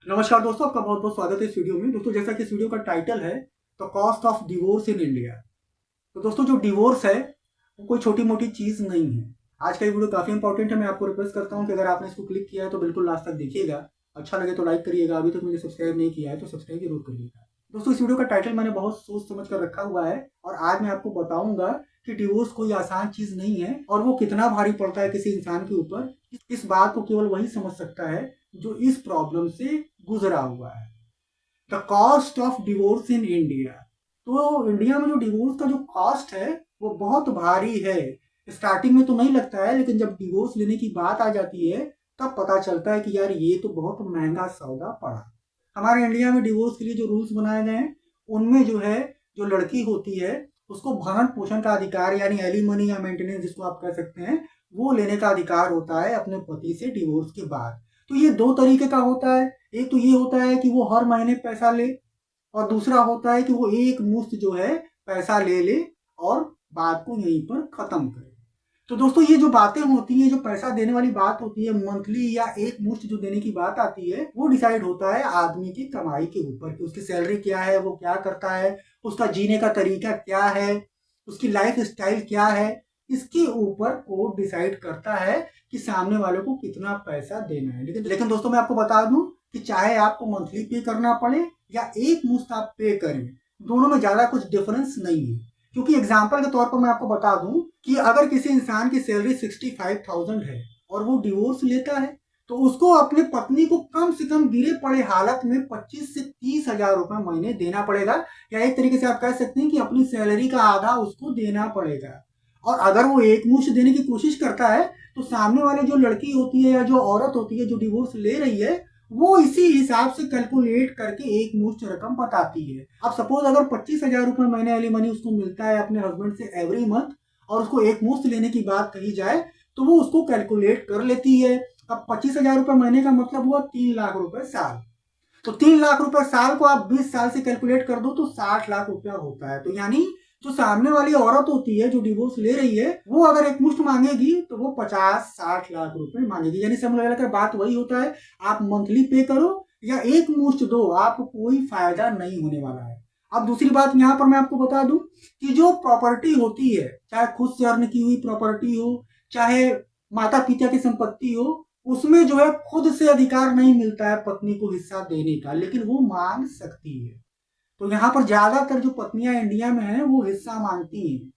नमस्कार दोस्तों, आपका बहुत बहुत स्वागत है इस वीडियो में। दोस्तों, जैसा कि इस वीडियो का टाइटल है the cost of divorce in India. तो दोस्तों, जो डिवोर्स है वो कोई छोटी मोटी चीज़ नहीं है। आज का ये वीडियो काफ़ी इंपॉर्टेंट है। मैं आपको रिक्वेस्ट करता हूँ कि अगर आपने इसको क्लिक किया है तो बिल्कुल लास्ट तक देखिएगा। अच्छा लगे तो लाइक करिएगा, अभी तक मुझे सब्सक्राइब नहीं किया है तो सब्सक्राइब जरूर करिएगा। दोस्तों, इस वीडियो का टाइटल मैंने बहुत सोच समझ कर रखा हुआ है और आज मैं आपको बताऊंगा कि डिवोर्स कोई आसान चीज नहीं है और वो कितना भारी पड़ता है किसी इंसान के ऊपर। इस बात को केवल वही समझ सकता है जो इस प्रॉब्लम से गुजरा हुआ है। The cost of divorce in India. तो इंडिया में जो डिवोर्स का जो कॉस्ट है वो बहुत भारी है। स्टार्टिंग में तो नहीं लगता है, लेकिन जब डिवोर्स लेने की बात आ जाती है तब पता चलता है कि यार ये तो बहुत महंगा सौदा पड़ा। हमारे इंडिया में डिवोर्स के लिए जो रूल्स बनाए गए हैं उनमें जो है, जो लड़की होती है उसको भरण पोषण का अधिकार यानी एलिमनी या मेंटेनेंस जिसको आप कह सकते हैं, वो लेने का अधिकार होता है अपने पति से डिवोर्स के बाद। तो ये दो तरीके का होता है। एक तो ये होता है कि वो हर महीने पैसा ले, और दूसरा होता है कि वो एक मुश्त जो है पैसा ले ले और बात को यहीं पर खत्म करे। तो दोस्तों, ये जो बातें होती है, जो पैसा देने वाली बात होती है, मंथली या एक मुश्त जो देने की बात आती है, वो डिसाइड होता है आदमी की कमाई के ऊपर कि उसकी सैलरी क्या है, वो क्या करता है, उसका जीने का तरीका क्या है, उसकी लाइफ स्टाइल क्या है। इसके ऊपर कोर्ट डिसाइड करता है कि सामने वाले को कितना पैसा देना है। लेकिन दोस्तों, मैं आपको बता दूं कि चाहे आपको मंथली पे करना पड़े या एक मुश्त आप पे करें, दोनों में ज्यादा कुछ डिफरेंस नहीं है। क्योंकि एग्जाम्पल के तौर पर मैं आपको बता दूं कि अगर किसी इंसान की सैलरी 65,000 है और वो डिवोर्स लेता है तो उसको अपने पत्नी को कम से कम गिरे पड़े हालत में 25 से 30 हजार रुपए महीने देना पड़ेगा। या एक तरीके से आप कह सकते हैं कि अपनी सैलरी का आधा उसको देना पड़ेगा। और अगर वो एक मुश्त देने की कोशिश करता है तो सामने वाले जो लड़की होती है या जो औरत होती है जो डिवोर्स ले रही है, वो इसी हिसाब से कैलकुलेट करके एक मुश्त रकम बताती है। अब सपोज अगर 25 हजार रुपए महीने एलिमनी उसको मिलता है अपने हस्बैंड से एवरी मंथ और उसको एक मुश्त लेने की बात कही जाए तो वो उसको कैलकुलेट कर लेती है। अब 25 हजार रुपए महीने का मतलब हुआ 3 लाख रुपए साल। तो 3 लाख रुपए साल को आप 20 साल से कैलकुलेट कर दो तो 60 लाख रुपया होता है। तो यानी जो सामने वाली औरत होती है जो डिवोर्स ले रही है, वो अगर एक मुश्त मांगेगी तो वो 50-60 लाख रुपए मांगेगी। यानी सब मिलाकर बात वही होता है, आप मंथली पे करो या एक मुश्त दो, आपको कोई फायदा नहीं होने वाला है। अब दूसरी बात यहाँ पर मैं आपको बता दूं कि जो प्रॉपर्टी होती है, चाहे खुद से अर्न की हुई प्रॉपर्टी हो, चाहे माता पिता की संपत्ति हो, उसमें जो है खुद से अधिकार नहीं मिलता है पत्नी को हिस्सा देने का, लेकिन वो मांग सकती है। तो यहाँ पर ज्यादातर जो पत्नियां इंडिया में हैं वो हिस्सा मांगती हैं।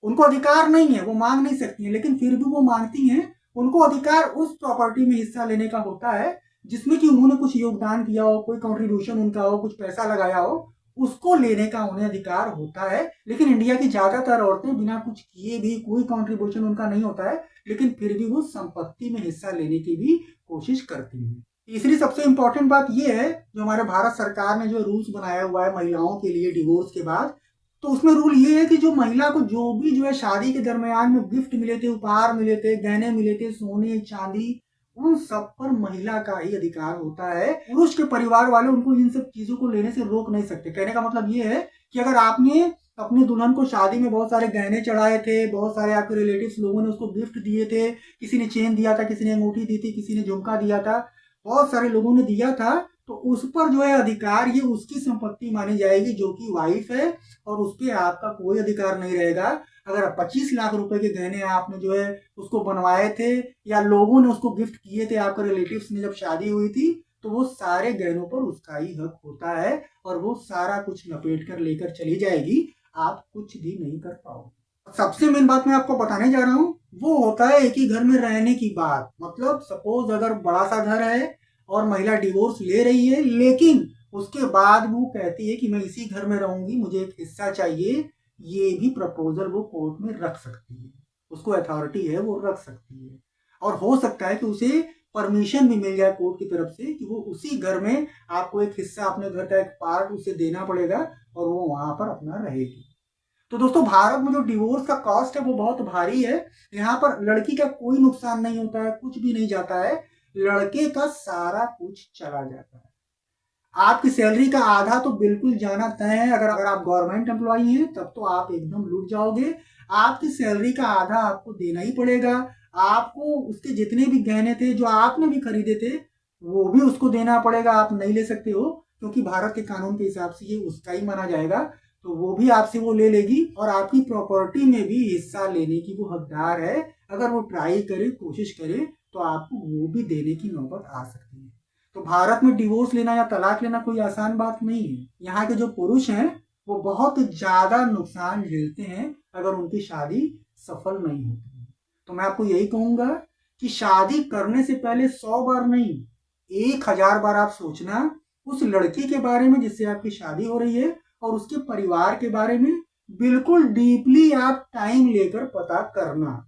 उनको अधिकार नहीं है, वो मांग नहीं सकती हैं, लेकिन फिर भी वो मांगती हैं। उनको अधिकार उस प्रॉपर्टी में हिस्सा लेने का होता है जिसमें कि उन्होंने कुछ योगदान किया हो, कोई कंट्रीब्यूशन उनका हो, कुछ पैसा लगाया हो, उसको लेने का उन्हें अधिकार होता है। लेकिन इंडिया की ज्यादातर औरतें बिना कुछ किए भी, कोई कंट्रीब्यूशन उनका नहीं होता है, लेकिन फिर भी वो संपत्ति में हिस्सा लेने की भी कोशिश करती हैं। तीसरी सबसे इंपॉर्टेंट बात यह है, जो हमारे भारत सरकार ने जो रूल्स बनाया हुआ है महिलाओं के लिए डिवोर्स के बाद, तो उसमें रूल ये है कि जो महिला को जो भी जो है शादी के दरमियान में गिफ्ट मिले थे, उपहार मिले थे, गहने मिले थे, सोने चांदी, उन सब पर महिला का ही अधिकार होता है। पुरुष के परिवार वाले उनको इन सब चीजों को लेने से रोक नहीं सकते। कहने का मतलब ये है कि अगर आपने अपनी दुल्हन को शादी में बहुत सारे गहने चढ़ाए थे, बहुत सारे आपके रिलेटिव्स लोगों ने उसको गिफ्ट दिए थे, किसी ने चेन दिया था, किसी ने अंगूठी दी थी, किसी ने झुमका दिया था, बहुत सारे लोगों ने दिया था, तो उस पर जो है अधिकार ये उसकी संपत्ति मानी जाएगी जो कि वाइफ है, और उस पर आपका कोई अधिकार नहीं रहेगा। अगर 25 लाख रुपए के गहने आपने जो है उसको बनवाए थे या लोगों ने उसको गिफ्ट किए थे आपके रिलेटिव्स ने जब शादी हुई थी, तो वो सारे गहनों पर उसका ही हक होता है और वो सारा कुछ लपेट कर लेकर चली जाएगी, आप कुछ भी नहीं कर पाओगे। सबसे मेन बात मैं आपको बताने जा रहा हूँ वो होता है एक ही घर में रहने की बात। मतलब सपोज अगर बड़ा सा घर है और महिला डिवोर्स ले रही है, लेकिन उसके बाद वो कहती है कि मैं इसी घर में रहूंगी, मुझे एक हिस्सा चाहिए, ये भी प्रपोजल वो कोर्ट में रख सकती है। उसको अथॉरिटी है, वो रख सकती है। और हो सकता है कि उसे परमिशन भी मिल जाए कोर्ट की तरफ से कि वो उसी घर में आपको एक हिस्सा, अपने घर का एक पार्ट उसे देना पड़ेगा और वो वहां पर अपना रहेगी। तो दोस्तों, भारत में जो डिवोर्स का कॉस्ट है वो बहुत भारी है। यहाँ पर लड़की का कोई नुकसान नहीं होता है, कुछ भी नहीं जाता है, लड़के का सारा कुछ चला जाता है। आपकी सैलरी का आधा तो बिल्कुल जाना तय है। अगर आप गवर्नमेंट एम्प्लॉई हैं तब तो आप एकदम लूट जाओगे। आपकी सैलरी का आधा आपको देना ही पड़ेगा। आपको उसके जितने भी गहने थे जो आपने भी खरीदे थे वो भी उसको देना पड़ेगा, आप नहीं ले सकते हो, क्योंकि भारत के कानून के हिसाब से ये उसका ही माना जाएगा। तो वो भी आपसे वो ले लेगी और आपकी प्रॉपर्टी में भी हिस्सा लेने की वो हकदार है। अगर वो ट्राई करे, कोशिश करे, तो आपको वो भी देने की नौबत आ सकती है। तो भारत में डिवोर्स लेना या तलाक लेना कोई आसान बात नहीं है। यहाँ के जो पुरुष हैं वो बहुत ज्यादा नुकसान झेलते हैं अगर उनकी शादी सफल नहीं होती है। तो मैं आपको यही कहूंगा कि शादी करने से पहले 100 बार नहीं, 1000 बार आप सोचना उस लड़की के बारे में जिससे आपकी शादी हो रही है, और उसके परिवार के बारे में बिल्कुल डीपली आप टाइम लेकर पता करना।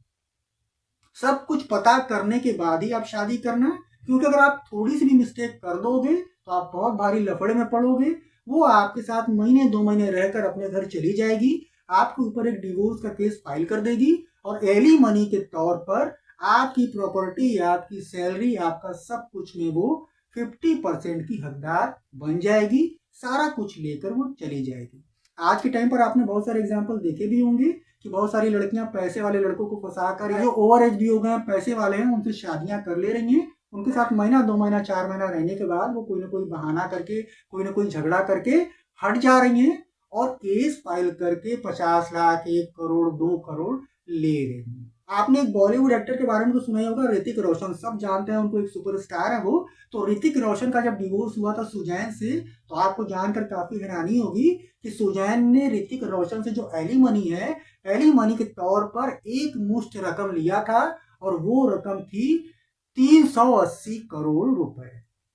सब कुछ पता करने के बाद ही आप शादी करना, क्योंकि अगर आप थोड़ी सी भी मिस्टेक कर दोगे तो आप बहुत भारी लफड़े में पड़ोगे। वो आपके साथ महीने 2 महीने रहकर अपने घर चली जाएगी, आपके ऊपर एक डिवोर्स का केस फाइल कर देगी, और एली मनी के तौर पर आपकी प्रॉपर्टी, आपकी सैलरी, आपका सब कुछ में वो 50% की हकदार बन जाएगी। सारा कुछ लेकर वो चली जाएगी। आज के टाइम पर आपने बहुत सारे एग्जाम्पल देखे भी होंगे कि बहुत सारी लड़कियां पैसे वाले लड़कों को फंसा कर, जो ओवर एज भी हो गए, पैसे वाले हैं, उनसे शादियां कर ले रही हैं। उनके साथ महीना 2 महीना 4 महीना रहने के बाद वो कोई ना कोई बहाना करके, कोई ना कोई झगड़ा करके हट जा रही हैं और केस फाइल करके 50 लाख, 1 करोड़, 2 करोड़ ले रही हैं। आपने एक बॉलीवुड एक्टर के बारे में तो सुना ही होगा, ऋतिक रोशन, सब जानते हैं उनको, एक सुपरस्टार है वो। तो ऋतिक रोशन का जब डिवोर्स हुआ था सुजैन से, तो आपको जानकर काफी हैरानी होगी कि सुजैन ने ऋतिक रोशन से जो एलिमनी है, एलिमनी के तौर पर एक मुश्त रकम लिया था, और वो रकम थी 380 करोड़ रुपए।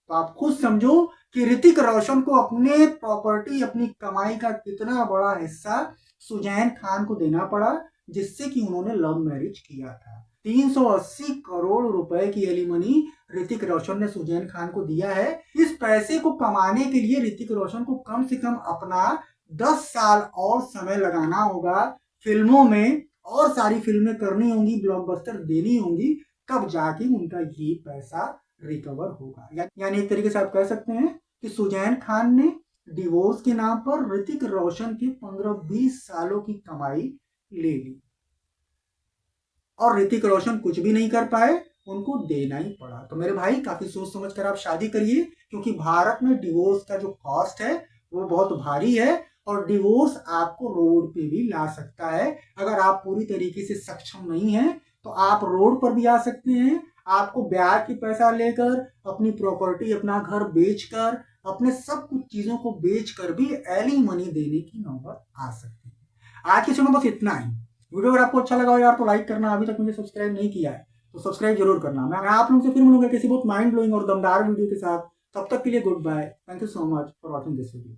तो आप खुद समझो कि ऋतिक रोशन को अपने प्रॉपर्टी, अपनी कमाई का कितना बड़ा हिस्सा सुजैन खान को देना पड़ा, जिससे कि उन्होंने लव मैरिज किया था। 380 करोड़ रुपए की एलिमनी ऋतिक रोशन ने सुजैन खान को दिया है। इस पैसे को कमाने के लिए ऋतिक रोशन को कम से कम अपना 10 साल और समय लगाना होगा, फिल्मों में और सारी फिल्में करनी होंगी, ब्लॉकबस्टर देनी होंगी, तब जाके उनका ये पैसा रिकवर होगा। यानी एक तरीके से आप कह सकते हैं कि सुजैन खान ने डिवोर्स के नाम पर ऋतिक रोशन की 15-20 सालों की कमाई ले ली, और ऋतिक रोशन कुछ भी नहीं कर पाए, उनको देना ही पड़ा। तो मेरे भाई, काफी सोच समझ कर आप शादी करिए, क्योंकि भारत में डिवोर्स का जो कॉस्ट है वो बहुत भारी है, और डिवोर्स आपको रोड पे भी ला सकता है। अगर आप पूरी तरीके से सक्षम नहीं हैं तो आप रोड पर भी आ सकते हैं। आपको ब्याज की पैसा लेकर, अपनी प्रॉपर्टी, अपना घर बेचकर, अपने सब कुछ चीजों को बेचकर भी एलिमनी देने की नौबत आ सकती है। आज के समय बस इतना ही। वीडियो अगर आपको अच्छा लगा हो यार तो लाइक करना, अभी तक मुझे सब्सक्राइब नहीं किया है तो सब्सक्राइब जरूर करना। मैं आप लोगों से फिर मिलूंगा किसी बहुत माइंड ब्लोइंग और दमदार वीडियो के साथ। तब तक के लिए goodbye. Thank you so much for watching this video.